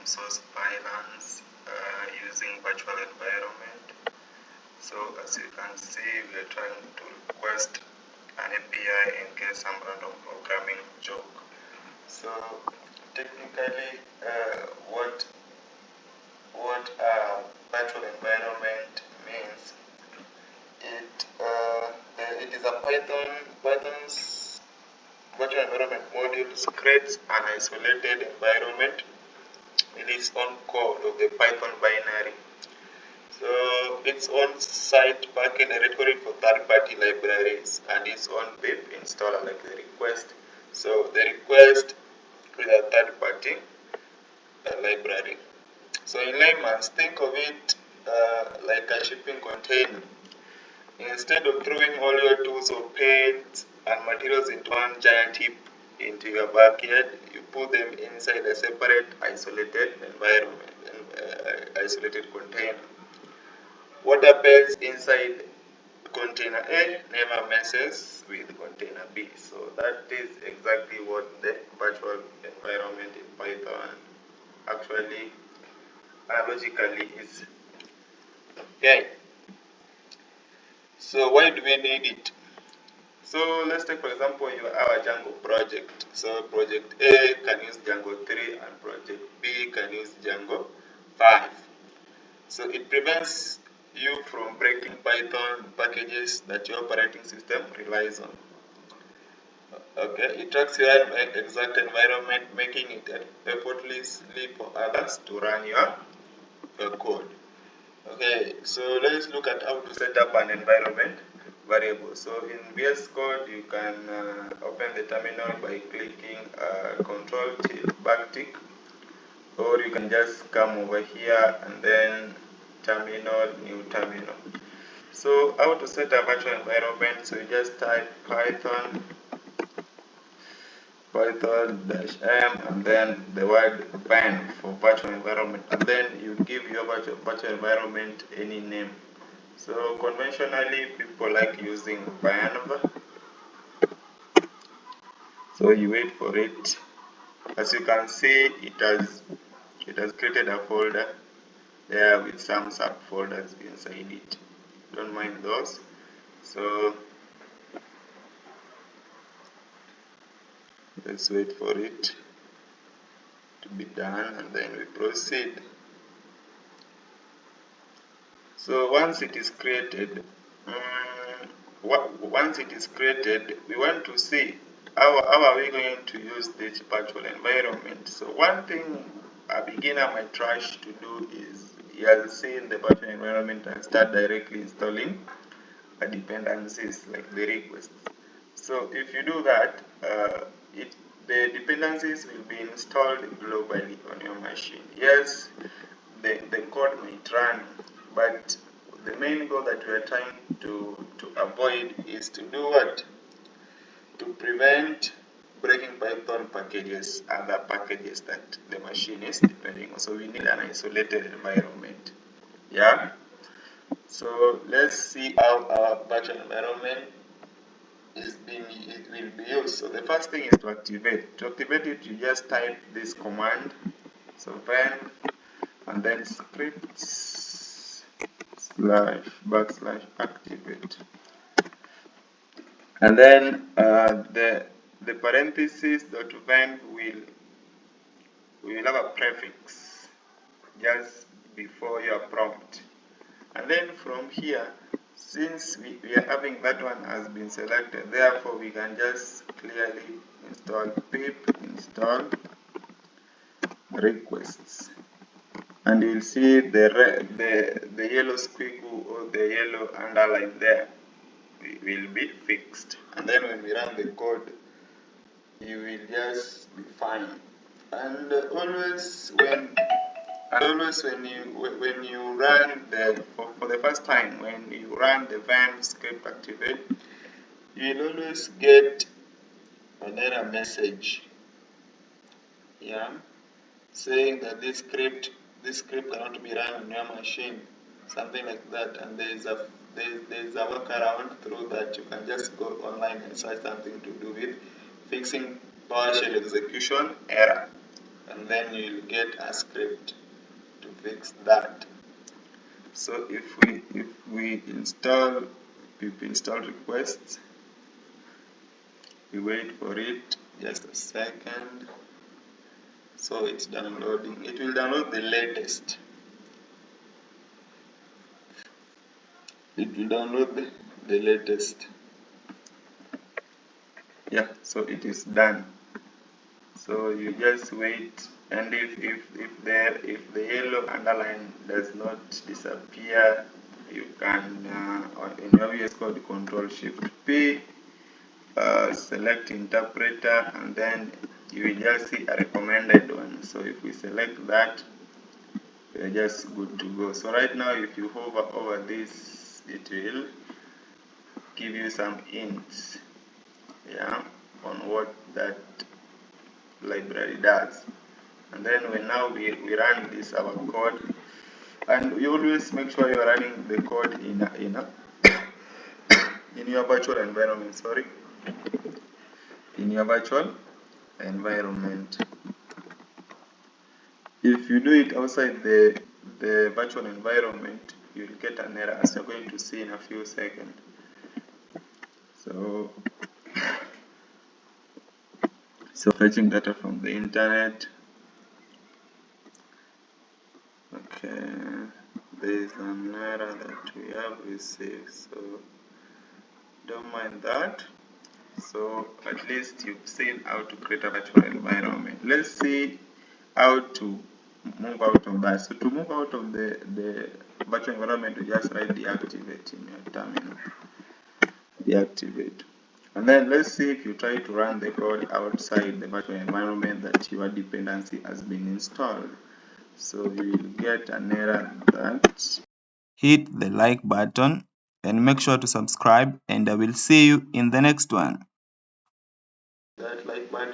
source finance using virtual environment. So as you can see, we are trying to request an API in case some random programming joke. So technically, what virtual environment means, it is a Python's virtual environment modules creates an isolated environment with its own code of the Python binary. So its own site backend directory for third-party libraries and its own pip installer like the request. So the request is a third-party library. So in layman's, think of it like a shipping container. Instead of throwing all your tools or paints and materials into one giant heap into your backyard, you put them inside a separate isolated environment, isolated container. What happens inside container A never messes with container B. So that is exactly what the virtual environment in Python actually logically is. Okay. So why do we need it? So let's take for example our Django project. So project A can use Django 3 and project B can use Django 5. So it prevents you from breaking Python packages that your operating system relies on. Okay, it tracks your exact environment, making it effortlessly for others to run your code. Okay, so let's look at how to set up an environment variable. So in VS Code, you can open the terminal by clicking Control backtick, or you can just come over here and then terminal, new terminal. So how to set a virtual environment? So you just type Python -m and then the word venv for virtual environment, and then you give your virtual environment any name. So conventionally people like using venv. So you wait for it. As you can see, it has created a folder there with some subfolders inside it. Don't mind those. So let's wait for it to be done and then we proceed. So once it is created, we want to see how are we going to use this virtual environment. So one thing a beginner might rush to do is you'll see in the virtual environment and start directly installing dependencies like the requests. So if you do that, the dependencies will be installed globally on your machine. Yes, the code might run, but the main goal that we are trying to avoid is to do what? To prevent breaking Python packages, other packages that the machine is depending on. So we need an isolated environment. Yeah. So let's see how our virtual environment will be used. So the first thing is to activate. To activate it, you just type this command. So venv and then scripts / activate. And then the parenthesis .venv will have a prefix just before your prompt. And then from here, since we are having that one has been selected, therefore we can just clearly install pip install requests, and you'll see the yellow squiggle or the yellow underline there will be fixed, and then when we run the code you will just be fine. And always when you run for the first time, when you run the venv script activate, you will always get an error message, saying that this script cannot be run on your machine, something like that. And there is a workaround through that. You can just go online and search something to do with fixing PowerShell execution error. and then you'll get a script to fix that. So if we install pip install requests, we wait for it just a second. So it's downloading. It will download the latest. It will download the latest. Yeah, so it is done. So you just wait, and if the yellow underline does not disappear, you can in your VS Code Control Shift P, select interpreter, and then you will just see a recommended one. So if we select that, we are just good to go. So right now, if you hover over this, it will give you some hints, yeah, on what that library does. And then we run this our code, and you always make sure you are running the code in your virtual environment. Sorry, in your virtual environment. If you do it outside the virtual environment, you'll get an error, as you're going to see in a few seconds. So fetching data from the internet. Okay, there is an error that we have received, so don't mind that. So at least you've seen how to create a virtual environment. Let's see how to move out of that. So to move out of the virtual environment, you just write deactivate in your terminal. Deactivate. And then let's see if you try to run the code outside the virtual environment that your dependency has been installed. So you will get an error that hit the like button and make sure to subscribe, and I will see you in the next one. That like button.